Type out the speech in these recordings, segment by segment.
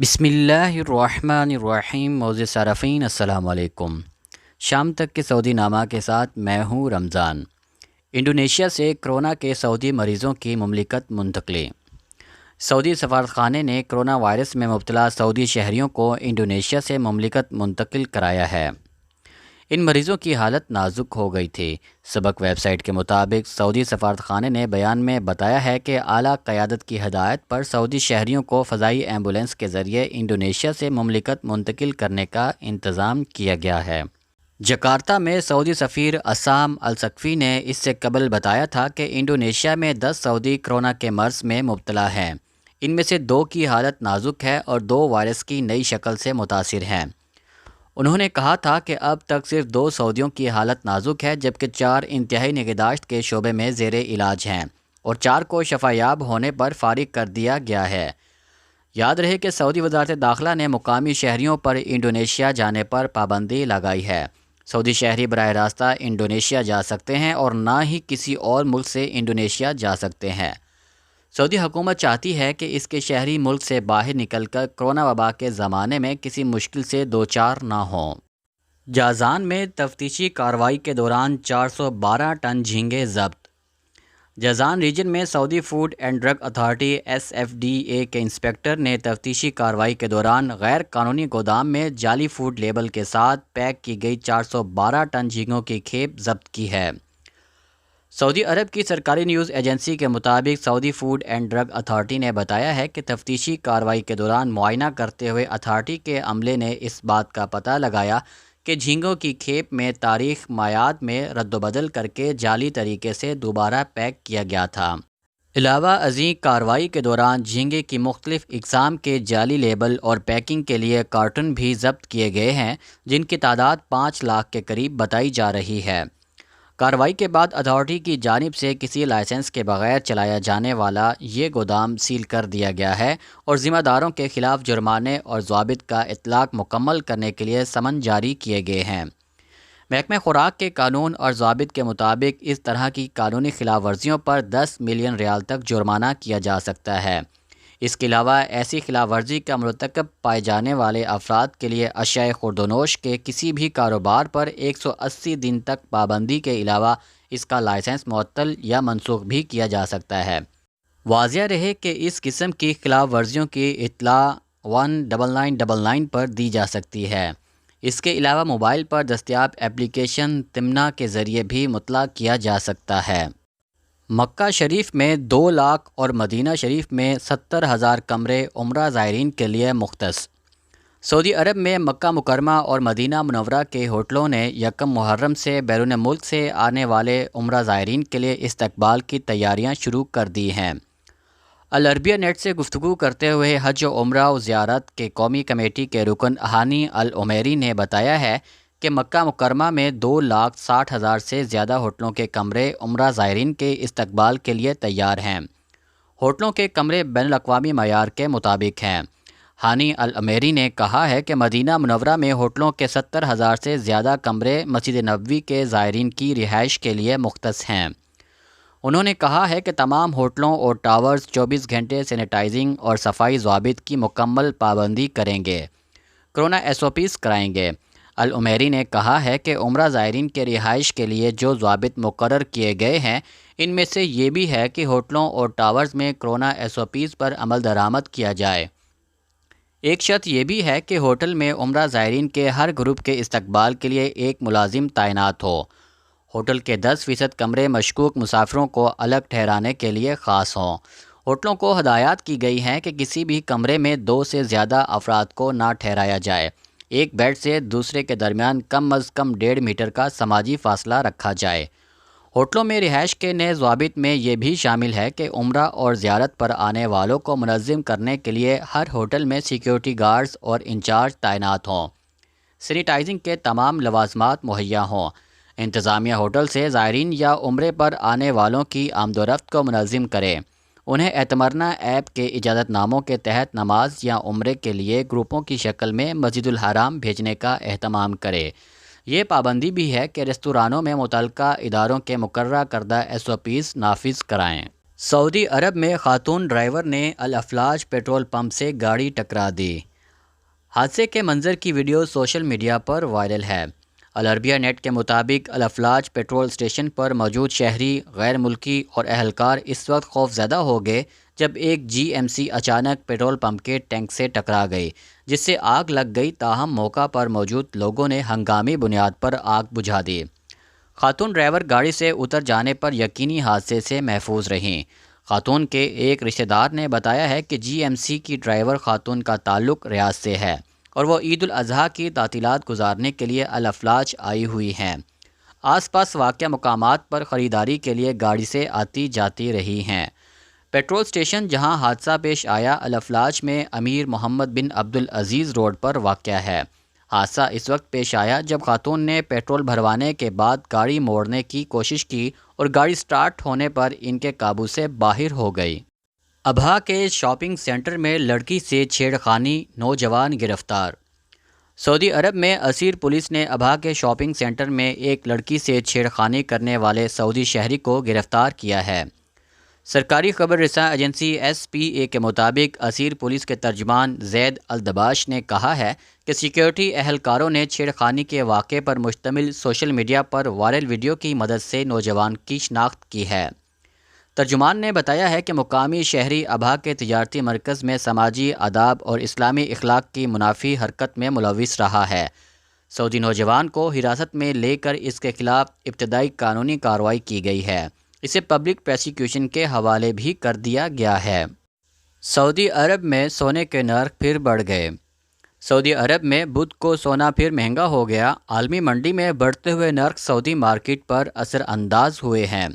بسم اللہ الرحمن الرحیم معزز صارفین السلام علیکم۔ شام تک کے سعودی نامہ کے ساتھ میں ہوں رمضان۔ انڈونیشیا سے کرونا کے سعودی مریضوں کی مملکت منتقلی۔ سعودی سفارتخانے نے کرونا وائرس میں مبتلا سعودی شہریوں کو انڈونیشیا سے مملکت منتقل کرایا ہے۔ ان مریضوں کی حالت نازک ہو گئی تھی۔ سبق ویب سائٹ کے مطابق سعودی سفارتخانے نے بیان میں بتایا ہے کہ اعلیٰ قیادت کی ہدایت پر سعودی شہریوں کو فضائی ایمبولینس کے ذریعے انڈونیشیا سے مملکت منتقل کرنے کا انتظام کیا گیا ہے۔ جکارتہ میں سعودی سفیر عصام السقفی نے اس سے قبل بتایا تھا کہ انڈونیشیا میں 10 سعودی کرونا کے مرض میں مبتلا ہیں۔ ان میں سے 2 کی حالت نازک ہے اور 2 وائرس کی نئی شکل سے متاثر ہیں۔ انہوں نے کہا تھا کہ اب تک صرف 2 سعودیوں کی حالت نازک ہے، جبکہ 4 انتہائی نگہداشت کے شعبے میں زیر علاج ہیں اور 4 کو شفا یاب ہونے پر فارغ کر دیا گیا ہے۔ یاد رہے کہ سعودی وزارت داخلہ نے مقامی شہریوں پر انڈونیشیا جانے پر پابندی لگائی ہے۔ سعودی شہری براہ راست انڈونیشیا جا سکتے ہیں اور نہ ہی کسی اور ملک سے انڈونیشیا جا سکتے ہیں۔ سعودی حکومت چاہتی ہے کہ اس کے شہری ملک سے باہر نکل کر کرونا وبا کے زمانے میں کسی مشکل سے دوچار نہ ہوں۔ جازان میں تفتیشی کارروائی کے دوران 412 ٹن جھینگے ضبط۔ جازان ریجن میں Saudi food and drug authority SFDA کے انسپکٹر نے تفتیشی کارروائی کے دوران غیر قانونی گودام میں جعلی فوڈ لیبل کے ساتھ پیک کی گئی 412 ٹن جھینگوں کی کھیپ ضبط کی ہے۔ سعودی عرب کی سرکاری نیوز ایجنسی کے مطابق سعودی فوڈ اینڈ ڈرگ اتھارٹی نے بتایا ہے کہ تفتیشی کارروائی کے دوران معائنہ کرتے ہوئے اتھارٹی کے عملے نے اس بات کا پتہ لگایا کہ جھینگوں کی کھیپ میں تاریخ مایعات میں رد و بدل کر کے جعلی طریقے سے دوبارہ پیک کیا گیا تھا۔ علاوہ ازیں کارروائی کے دوران جھینگے کی مختلف اقسام کے جعلی لیبل اور پیکنگ کے لیے کارٹن بھی ضبط کیے گئے ہیں، جن کی تعداد 5 لاکھ کے قریب بتائی جا رہی ہے۔ کارروائی کے بعد اتھارٹی کی جانب سے کسی لائسنس کے بغیر چلایا جانے والا یہ گودام سیل کر دیا گیا ہے اور ذمہ داروں کے خلاف جرمانے اور ضوابط کا اطلاق مکمل کرنے کے لیے سمن جاری کیے گئے ہیں۔ محکمہ خوراک کے قانون اور ضوابط کے مطابق اس طرح کی قانونی خلاف ورزیوں پر 10 ملین ریال تک جرمانہ کیا جا سکتا ہے۔ اس کے علاوہ ایسی خلاف ورزی کا مرتکب پائے جانے والے افراد کے لیے اشیاء خوردونوش کے کسی بھی کاروبار پر 180 دن تک پابندی کے علاوہ اس کا لائسنس معطل یا منسوخ بھی کیا جا سکتا ہے۔ واضح رہے کہ اس قسم کی خلاف ورزیوں کی اطلاع 19999 پر دی جا سکتی ہے۔ اس کے علاوہ موبائل پر دستیاب اپلیکیشن تمنا کے ذریعے بھی مطلع کیا جا سکتا ہے۔ مکہ شریف میں 2 لاکھ اور مدینہ شریف میں 70,000 کمرے عمرہ زائرین کے لیے مختص۔ سعودی عرب میں مکہ مکرمہ اور مدینہ منورہ کے ہوٹلوں نے 1 محرم سے بیرون ملک سے آنے والے عمرہ زائرین کے لیے استقبال کی تیاریاں شروع کر دی ہیں۔ العربیہ نیٹ سے گفتگو کرتے ہوئے حج و عمرہ و زیارت کے قومی کمیٹی کے رکن ہانی العمیری نے بتایا ہے کہ مکہ مکرمہ میں 2,60,000 سے زیادہ ہوٹلوں کے کمرے عمرہ زائرین کے استقبال کے لیے تیار ہیں۔ ہوٹلوں کے کمرے بین الاقوامی معیار کے مطابق ہیں۔ ہانی العمیری نے کہا ہے کہ مدینہ منورہ میں ہوٹلوں کے 70,000 سے زیادہ کمرے مسجد نبوی کے زائرین کی رہائش کے لیے مختص ہیں۔ انہوں نے کہا ہے کہ تمام ہوٹلوں اور ٹاورز 24 گھنٹے سینیٹائزنگ اور صفائی ضوابط کی مکمل پابندی کریں گے، کرونا SOPs کرائیں گے۔ العمیری نے کہا ہے کہ عمرہ زائرین کے رہائش کے لیے جو ضوابط مقرر کیے گئے ہیں، ان میں سے یہ بھی ہے کہ ہوٹلوں اور ٹاورز میں کرونا SOPs پر عمل درآمد کیا جائے۔ ایک شرط یہ بھی ہے کہ ہوٹل میں عمرہ زائرین کے ہر گروپ کے استقبال کے لیے ایک ملازم تعینات ہو۔ ہوٹل کے 10% کمرے مشکوک مسافروں کو الگ ٹھہرانے کے لیے خاص ہوں۔ ہوٹلوں کو ہدایات کی گئی ہیں کہ کسی بھی کمرے میں 2 سے زیادہ افراد کو نہ ٹھہرایا جائے۔ ایک بیڈ سے دوسرے کے درمیان کم از کم 1.5 میٹر کا سماجی فاصلہ رکھا جائے۔ ہوٹلوں میں رہائش کے نئے ضوابط میں یہ بھی شامل ہے کہ عمرہ اور زیارت پر آنے والوں کو منظم کرنے کے لیے ہر ہوٹل میں سیکیورٹی گارڈز اور انچارج تعینات ہوں۔ سینیٹائزنگ کے تمام لوازمات مہیا ہوں۔ انتظامیہ ہوٹل سے زائرین یا عمرے پر آنے والوں کی آمد و رفت کو منظم کرے۔ انہیں اعتمرنا ایپ کے اجازت ناموں کے تحت نماز یا عمرے کے لیے گروپوں کی شکل میں مسجد الحرام بھیجنے کا اہتمام کرے۔ یہ پابندی بھی ہے کہ ریستورانوں میں متعلقہ اداروں کے مقررہ کردہ SOPs نافذ کرائیں۔ سعودی عرب میں خاتون ڈرائیور نے الافلاج پیٹرول پمپ سے گاڑی ٹکرا دی۔ حادثے کے منظر کی ویڈیو سوشل میڈیا پر وائرل ہے۔ العربیہ نیٹ کے مطابق الافلاج پیٹرول اسٹیشن پر موجود شہری، غیر ملکی اور اہلکار اس وقت خوف زدہ ہو گئے جب ایک GMC اچانک پیٹرول پمپ کے ٹینک سے ٹکرا گئی، جس سے آگ لگ گئی، تاہم موقع پر موجود لوگوں نے ہنگامی بنیاد پر آگ بجھا دی۔ خاتون ڈرائیور گاڑی سے اتر جانے پر یقینی حادثے سے محفوظ رہیں۔ خاتون کے ایک رشتہ دار نے بتایا ہے کہ GMC کی ڈرائیور خاتون کا تعلق ریاض سے ہے اور وہ عید الاضحیٰ کی تعطیلات گزارنے کے لیے الافلاج آئی ہوئی ہیں۔ آس پاس واقع مقامات پر خریداری کے لیے گاڑی سے آتی جاتی رہی ہیں۔ پیٹرول اسٹیشن جہاں حادثہ پیش آیا الافلاج میں امیر محمد بن عبدالعزیز روڈ پر واقع ہے۔ حادثہ اس وقت پیش آیا جب خاتون نے پیٹرول بھروانے کے بعد گاڑی موڑنے کی کوشش کی اور گاڑی سٹارٹ ہونے پر ان کے قابو سے باہر ہو گئی۔ ابہا کے شاپنگ سینٹر میں لڑکی سے چھیڑخانی، نوجوان گرفتار۔ سعودی عرب میں اسیر پولیس نے ابہا کے شاپنگ سینٹر میں ایک لڑکی سے چھیڑخانی کرنے والے سعودی شہری کو گرفتار کیا ہے۔ سرکاری خبر رساں ایجنسی SPA کے مطابق اسیر پولیس کے ترجمان زید الدباش نے کہا ہے کہ سیکیورٹی اہلکاروں نے چھیڑخانی کے واقعے پر مشتمل سوشل میڈیا پر وائرل ویڈیو کی مدد سے نوجوان کی شناخت کی ہے۔ ترجمان نے بتایا ہے کہ مقامی شہری ابہا کے تجارتی مرکز میں سماجی آداب اور اسلامی اخلاق کی منافی حرکت میں ملوث رہا ہے۔ سعودی نوجوان کو حراست میں لے کر اس کے خلاف ابتدائی قانونی کارروائی کی گئی ہے۔ اسے پبلک پروسیکیوشن کے حوالے بھی کر دیا گیا ہے۔ سعودی عرب میں سونے کے نرخ پھر بڑھ گئے۔ سعودی عرب میں بدھ کو سونا پھر مہنگا ہو گیا۔ عالمی منڈی میں بڑھتے ہوئے نرخ سعودی مارکیٹ پر اثر انداز ہوئے ہیں۔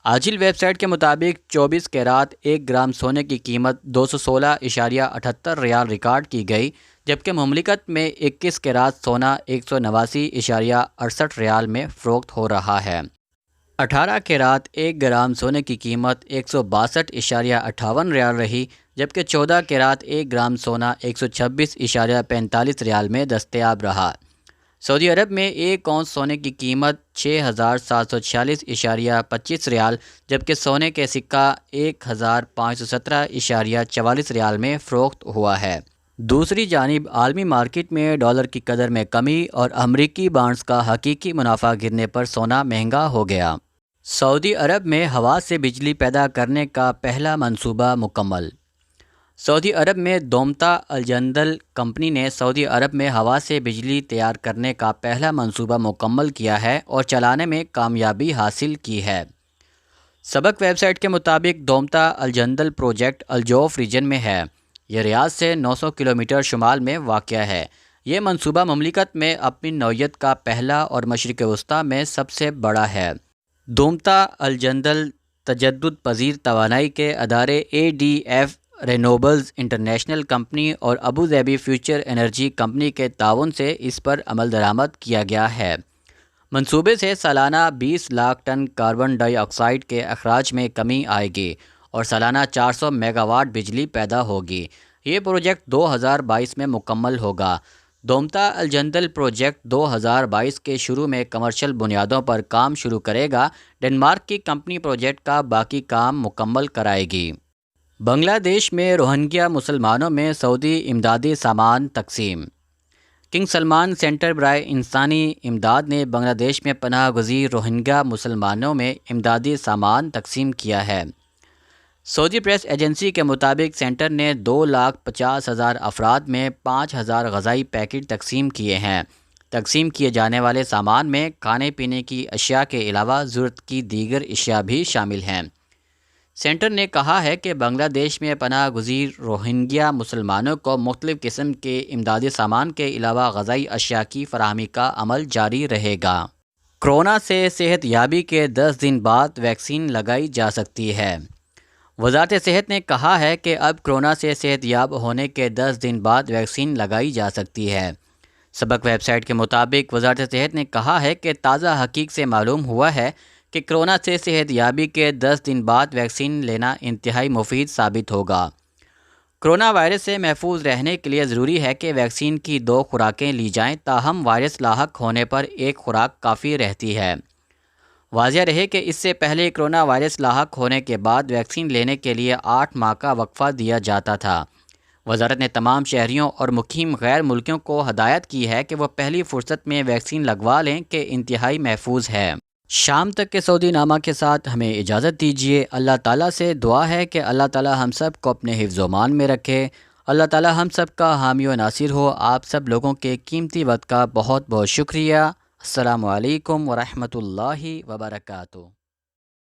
عاجل ویب سائٹ کے مطابق 24 کیرات 1 گرام سونے کی قیمت 216.78 ریال ریکارڈ کی گئی، جبکہ مملکت میں 21 کیرات سونا 189.68 ریال میں فروخت ہو رہا ہے۔ 18 کیرات 1 گرام سونے کی قیمت 162.58 ریال رہی، جبکہ 14 کیرات 1 گرام سونا 126.45 ریال میں دستیاب رہا۔ سعودی عرب میں 1 اونس سونے کی قیمت 6,746.25 ریال، جبکہ سونے کے سکہ 1,517.44 ریال میں فروخت ہوا ہے۔ دوسری جانب عالمی مارکیٹ میں ڈالر کی قدر میں کمی اور امریکی بانڈز کا حقیقی منافع گرنے پر سونا مہنگا ہو گیا۔ سعودی عرب میں ہوا سے بجلی پیدا کرنے کا پہلا منصوبہ مکمل۔ سعودی عرب میں دومتا الجندل کمپنی نے سعودی عرب میں ہوا سے بجلی تیار کرنے کا پہلا منصوبہ مکمل کیا ہے اور چلانے میں کامیابی حاصل کی ہے۔ سبق ویب سائٹ کے مطابق دومتا الجندل پروجیکٹ الجوف ریجن میں ہے۔ یہ ریاض سے 900 کلومیٹر شمال میں واقع ہے۔ یہ منصوبہ مملکت میں اپنی نوعیت کا پہلا اور مشرق وسطیٰ میں سب سے بڑا ہے۔ دومتا الجندل تجدد پذیر توانائی کے ادارے ADF رینوبلز انٹرنیشنل کمپنی اور ابوظہبی فیوچر انرجی کمپنی کے تعاون سے اس پر عمل درآمد کیا گیا ہے۔ منصوبے سے سالانہ 20 لاکھ ٹن کاربن ڈائی آکسائیڈ کے اخراج میں کمی آئے گی اور سالانہ 400 میگا واٹ بجلی پیدا ہوگی۔ یہ پروجیکٹ 2022 میں مکمل ہوگا۔ دومتا الجندل پروجیکٹ 2022 کے شروع میں کمرشل بنیادوں پر کام شروع کرے گا۔ ڈنمارک کی کمپنی پروجیکٹ کا باقی کام مکمل کرائے گی۔ بنگلہ دیش میں روہنگیا مسلمانوں میں سعودی امدادی سامان تقسیم۔ کنگ سلمان سینٹر برائے انسانی امداد نے بنگلہ دیش میں پناہ گزین روہنگیا مسلمانوں میں امدادی سامان تقسیم کیا ہے۔ سعودی پریس ایجنسی کے مطابق سینٹر نے 2,50,000 افراد میں 5,000 غذائی پیکٹ تقسیم کیے ہیں۔ تقسیم کیے جانے والے سامان میں کھانے پینے کی اشیاء کے علاوہ ضرورت کی دیگر اشیاء بھی شامل ہیں۔ سینٹر نے کہا ہے کہ بنگلہ دیش میں پناہ گزین روہنگیا مسلمانوں کو مختلف قسم کے امدادی سامان کے علاوہ غذائی اشیاء کی فراہمی کا عمل جاری رہے گا۔ کورونا سے صحت یابی کے 10 دن بعد ویکسین لگائی جا سکتی ہے۔ وزارت صحت نے کہا ہے کہ اب کورونا سے صحت یاب ہونے کے 10 دن بعد ویکسین لگائی جا سکتی ہے۔ سبق ویب سائٹ کے مطابق وزارت صحت نے کہا ہے کہ تازہ حقیق سے معلوم ہوا ہے کہ کورونا سے صحت یابی کے 10 دن بعد ویکسین لینا انتہائی مفید ثابت ہوگا۔ کورونا وائرس سے محفوظ رہنے کے لیے ضروری ہے کہ ویکسین کی 2 خوراکیں لی جائیں، تاہم وائرس لاحق ہونے پر 1 خوراک کافی رہتی ہے۔ واضح رہے کہ اس سے پہلے کورونا وائرس لاحق ہونے کے بعد ویکسین لینے کے لیے 8 ماہ کا وقفہ دیا جاتا تھا۔ وزارت نے تمام شہریوں اور مقیم غیر ملکیوں کو ہدایت کی ہے کہ وہ پہلی فرصت میں ویکسین لگوا لیں کہ انتہائی محفوظ ہے۔ شام تک کے سعودی نامہ کے ساتھ ہمیں اجازت دیجیے۔ اللہ تعالیٰ سے دعا ہے کہ اللہ تعالیٰ ہم سب کو اپنے حفظ و امان میں رکھے۔ اللہ تعالیٰ ہم سب کا حامی و ناصر ہو۔ آپ سب لوگوں کے قیمتی وقت کا بہت بہت شکریہ۔ السلام علیکم ورحمۃ اللہ وبرکاتہ۔